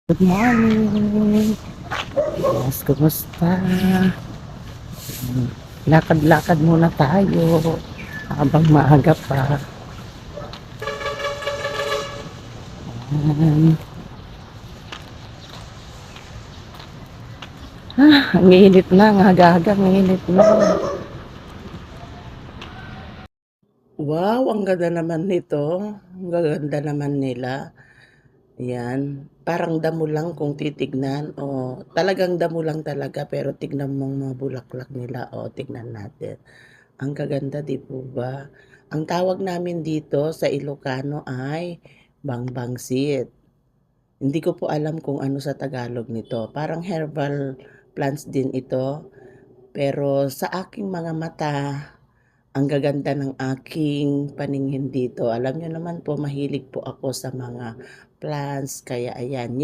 Good morning. Yes, kumusta? Lakad-lakad muna tayo habang maaga pa. Ayan. Ang init na, ang aga-aga, ang init na. Wow, ang ganda naman nito. Ang gaganda naman nila. Ayan, parang damo lang kung titignan o talagang damo lang talaga pero tignan mong mga bulaklak nila o tignan natin. Ang gaganda 'di po ba? Ang tawag namin dito sa Ilocano ay bangbangsit. Hindi ko po alam kung ano sa Tagalog nito, parang herbal plants din ito, pero sa aking mga mata, ang gaganda ng aking paningin dito. Alam niyo naman po mahilig po ako sa mga plants kaya ayan.